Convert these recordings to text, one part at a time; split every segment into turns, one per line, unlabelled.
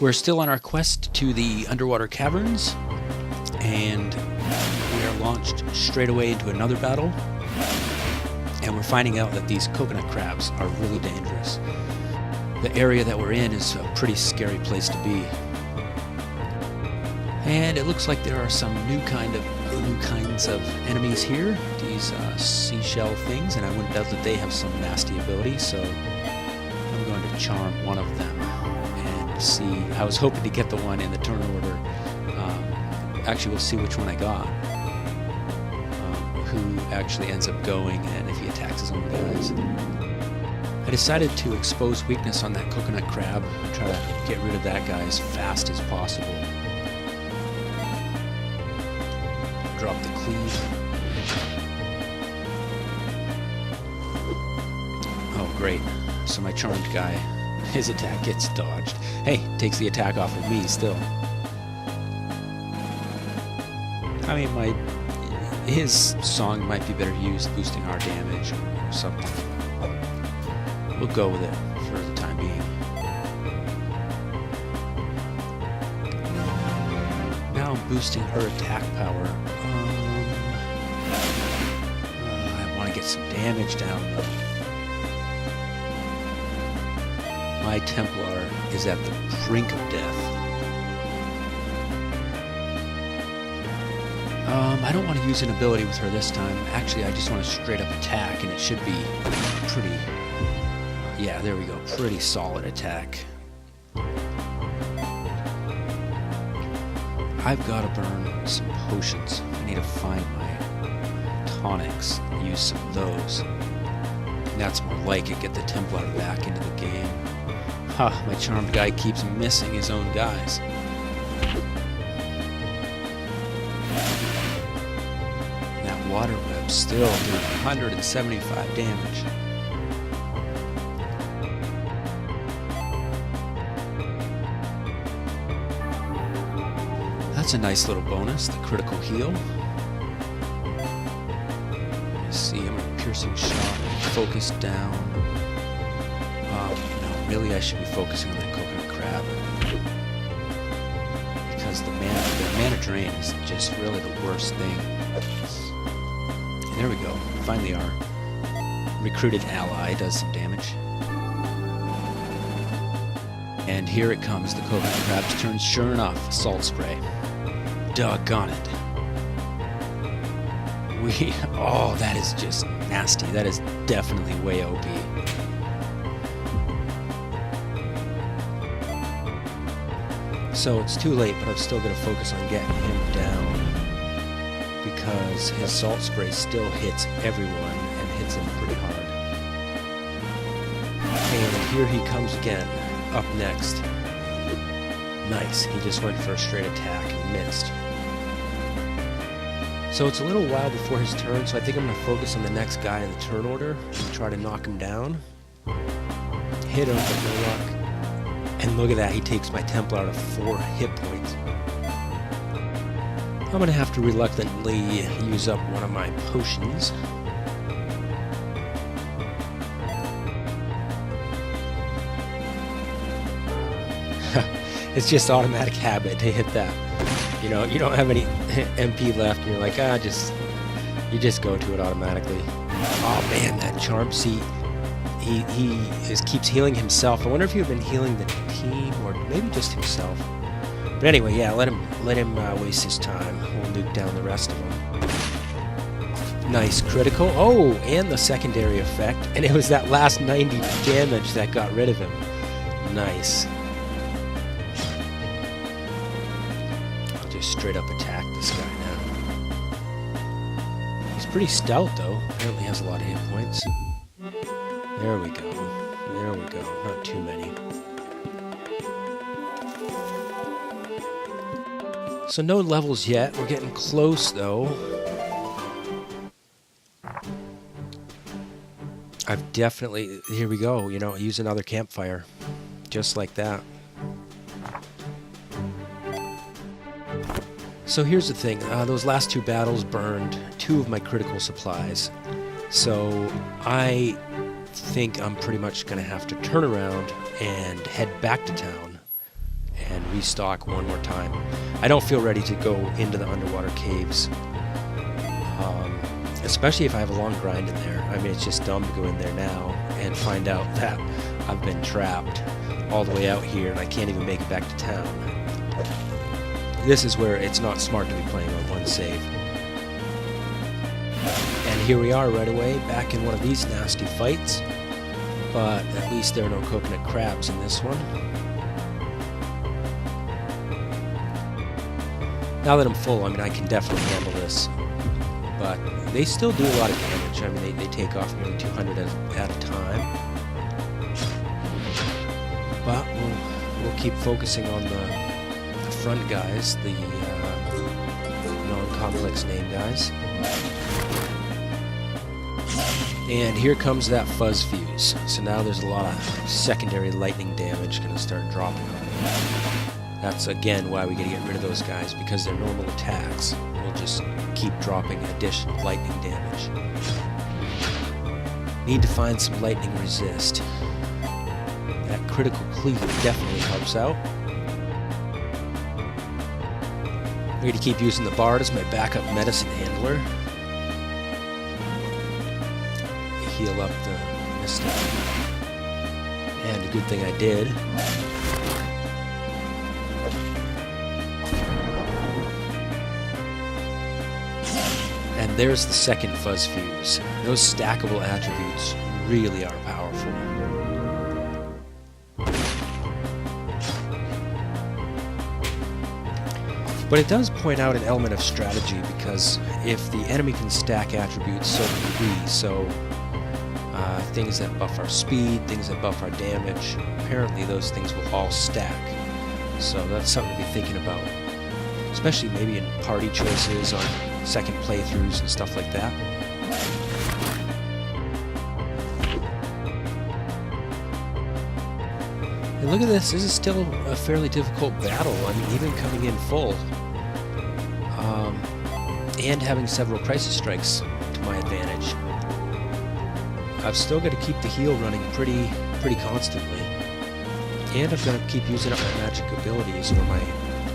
We're still on our quest to the underwater caverns, and we are launched straight away into another battle, and we're finding out that these coconut crabs are really dangerous. The area that we're in is a pretty scary place to be. And it looks like there are some new kinds of enemies here, these seashell things, and I wouldn't doubt that they have some nasty ability, so I'm going to charm one of them and see. I was hoping to get the one in the turn order. Actually, we'll see which one I got. Who actually ends up going, and if he attacks his own guys. I decided to expose weakness on that coconut crab and try to get rid of that guy as fast as possible. Drop the cleave. Oh, great. So my charmed guy, his attack gets dodged. Hey, takes the attack off of me still. I mean, his song might be better used boosting our damage or something. We'll go with it for the time being. Now I'm boosting her attack power. I want to get some damage down though. My Templar is at the brink of death. I don't want to use an ability with her this time. Actually, I just want to straight up attack, and it should be pretty... yeah, there we go. Pretty solid attack. I've got to burn some potions. I need to find my tonics and use some of those. And that's more like it. Get the Templar back into the game. Ha, my charmed guy keeps missing his own guys. Water web still doing 175 damage. That's a nice little bonus, the critical heal. Let's see, I'm a piercing shot, focus down. No, really I should be focusing on that coconut crab. Because the mana drain is just really the worst thing. There we go. Finally our recruited ally does some damage. And here it comes, the coconut crab's turn. Sure enough, salt spray. Doggone it. Oh, that is just nasty. That is definitely way OP. So it's too late, but I'm still going to focus on getting him down. Because his salt spray still hits everyone and hits them pretty hard. And here he comes again, up next. Nice, he just went for a straight attack and missed. So it's a little while before his turn, so I think I'm going to focus on the next guy in the turn order and try to knock him down. Hit him, but no luck. And look at that, he takes my Templar to 4 hit points. I'm going to have to reluctantly use up one of my potions. It's just automatic habit to hit that. You know, you don't have any MP left, and you're like, you just go to it automatically. Oh man, that charm seat. He keeps healing himself. I wonder if he'd been healing the team or maybe just himself. But anyway, yeah, let him waste his time. We'll nuke down the rest of them. Nice critical. Oh, and the secondary effect. And it was that last 90 damage that got rid of him. Nice. I'll just straight up attack this guy now. He's pretty stout, though. Apparently has a lot of hit points. There we go. There we go. Not too many. So no levels yet. We're getting close, though. I've definitely... Here we go. You know, use another campfire. Just like that. So here's the thing. Those last 2 battles burned 2 of my critical supplies. So I think I'm pretty much going to have to turn around and head back to town restock one more time. I don't feel ready to go into the underwater caves, especially if I have a long grind in there. I mean, it's just dumb to go in there now and find out that I've been trapped all the way out here and I can't even make it back to town. This is where it's not smart to be playing on one save. And here we are right away, back in one of these nasty fights. But at least there are no coconut crabs in this one. Now that I'm full, I mean, I can definitely handle this. But they still do a lot of damage. I mean, they take off nearly 200 at a time. But we'll keep focusing on the front guys, the non-complex name guys. And here comes that fuzz fuse. So now there's a lot of secondary lightning damage going to start dropping on me. That's again why we got to get rid of those guys, because their normal attacks will just keep dropping additional lightning damage. Need to find some lightning resist. That critical cleave definitely helps out. I'm going to keep using the Bard as my backup medicine handler. Heal up the Mystic. And a good thing I did. And there's the second fuzz fuse. Those stackable attributes really are powerful. But it does point out an element of strategy, because if the enemy can stack attributes, so can we. So things that buff our speed, things that buff our damage, apparently those things will all stack. So that's something to be thinking about, especially maybe in party choices on second playthroughs and stuff like that. And look at this is still a fairly difficult battle. I mean, even coming in full and having several crisis strikes to my advantage, I've still got to keep the heal running pretty constantly, and I've got to keep using up my magic abilities or my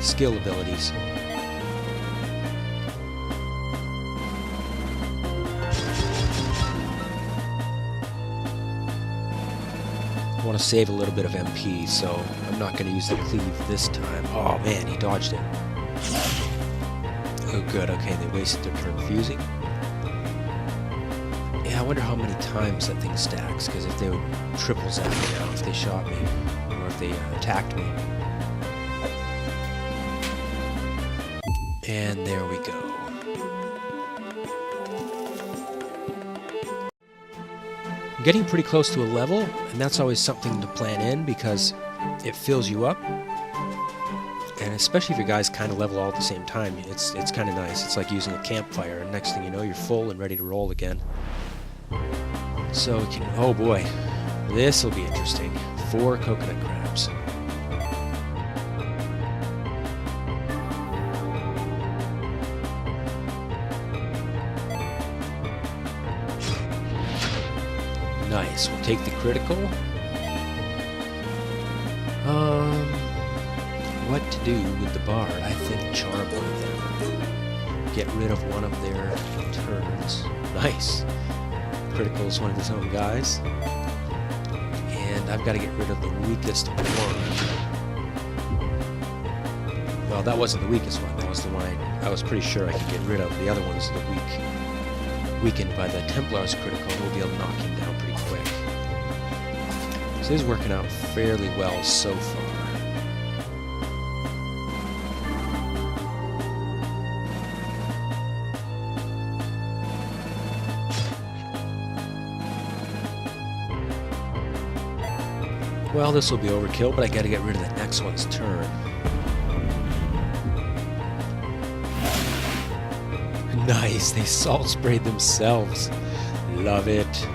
skill abilities. I want to save a little bit of MP, so I'm not going to use the cleave this time. Oh man, he dodged it. Oh good, okay, they wasted their turn fusing. Yeah, I wonder how many times that thing stacks, because if they would triple zap me now if they shot me, or if they attacked me. And there we go. I'm getting pretty close to a level, and that's always something to plan in, because it fills you up. And especially if your guys kind of level all at the same time, it's kind of nice. It's like using a campfire, and next thing you know, you're full and ready to roll again. So we can, oh boy, this will be interesting. 4 coconut crabs. Nice, we'll take the critical. What to do with the Bard? I think charm one of them. Get rid of one of their turns. Nice. Critical is one of his own guys. And I've got to get rid of the weakest one. Well, that wasn't the weakest one. That was the one I was pretty sure I could get rid of. The other one's the weakened by the Templar's critical. We'll be able to knock him down pretty quick. So this is working out fairly well so far. Well, this will be overkill, but I gotta get rid of the next one's turn. Nice, they salt sprayed themselves. Love it.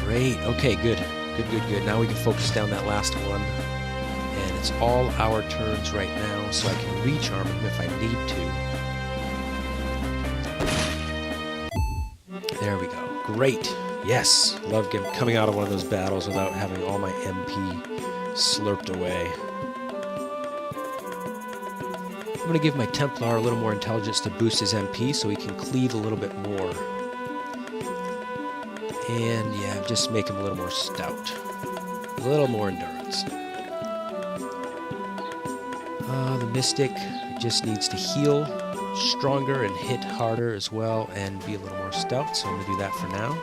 Great, okay, good. Good. Now we can focus down that last one. And it's all our turns right now, so I can recharm him if I need to. There we go. Great. Yes, love coming out of one of those battles without having all my MP slurped away. I'm going to give my Templar a little more intelligence to boost his MP so he can cleave a little bit more. And yeah, just make him a little more stout. A little more endurance. The Mystic just needs to heal stronger and hit harder as well and be a little more stout, so I'm going to do that for now.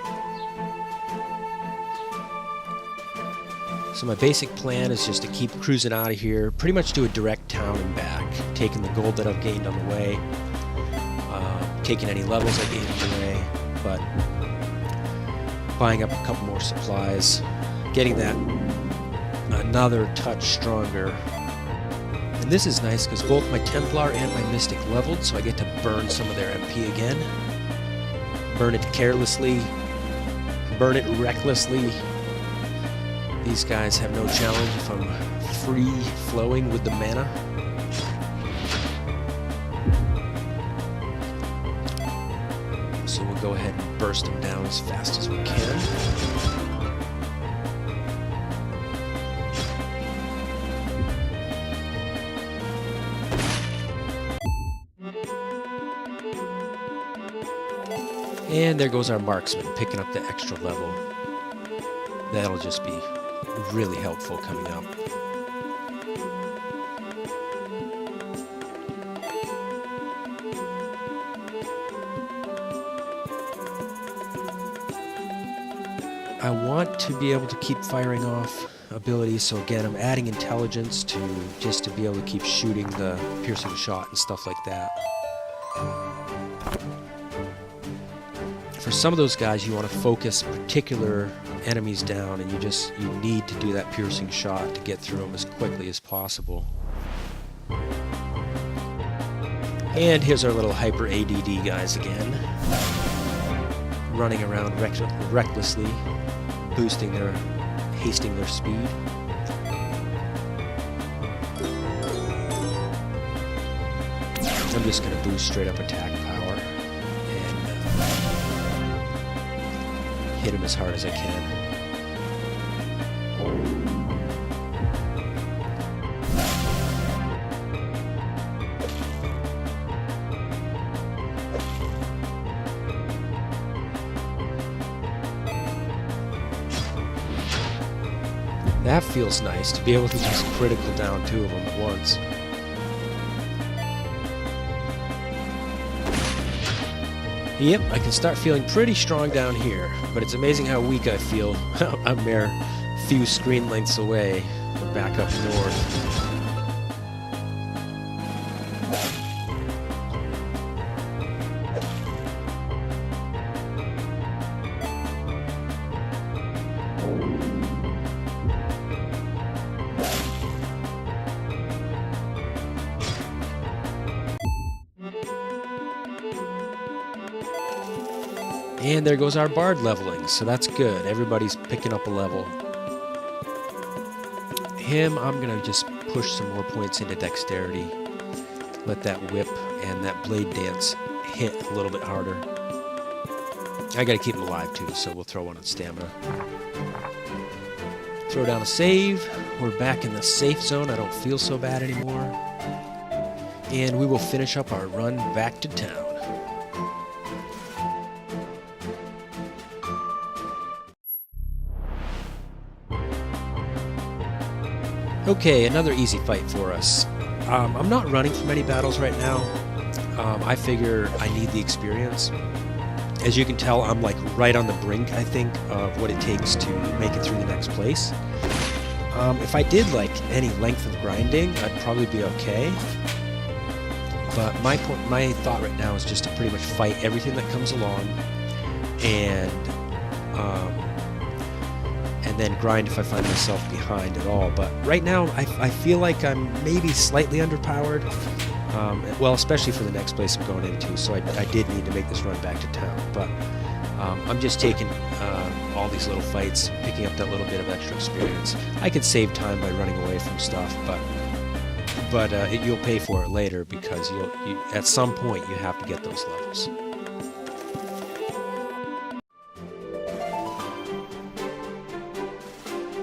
So my basic plan is just to keep cruising out of here, pretty much do a direct town and back, taking the gold that I've gained on the way, taking any levels I gained on the way, but buying up a couple more supplies, getting that another touch stronger. And this is nice because both my Templar and my Mystic leveled, so I get to burn some of their MP again. Burn it carelessly, burn it recklessly. These guys have no challenge if I'm free-flowing with the mana. So we'll go ahead and burst them down as fast as we can. And there goes our marksman, picking up the extra level. That'll just be really helpful coming up. I want to be able to keep firing off abilities, so again I'm adding intelligence to be able to keep shooting the piercing shot and stuff like that. For some of those guys you want to focus particular enemies down, and you need to do that piercing shot to get through them as quickly as possible. And here's our little hyper ADD guys again, running around recklessly, hasting their speed. I'm just going to boost straight up attack power and hit him as hard as I can. That feels nice, to be able to just critical down two of them at once. Yep, I can start feeling pretty strong down here, but it's amazing how weak I feel a mere few screen lengths away back up north. And there goes our Bard leveling, so that's good. Everybody's picking up a level. Him, I'm going to just push some more points into Dexterity. Let that whip and that blade dance hit a little bit harder. I got to keep him alive too, so we'll throw one on Stamina. Throw down a save. We're back in the safe zone. I don't feel so bad anymore. And we will finish up our run back to town. Okay, another easy fight for us. I'm not running from any battles right now. I figure I need the experience. As you can tell, I'm like right on the brink, I think, of what it takes to make it through the next place. If I did like any length of grinding, I'd probably be okay. But my thought right now is just to pretty much fight everything that comes along, and then grind if I find myself behind at all. But right now, I feel like I'm maybe slightly underpowered, well, especially for the next place I'm going into, so I did need to make this run back to town. But I'm just taking all these little fights, picking up that little bit of extra experience. I could save time by running away from stuff, but you'll pay for it later, because at some point you have to get those levels.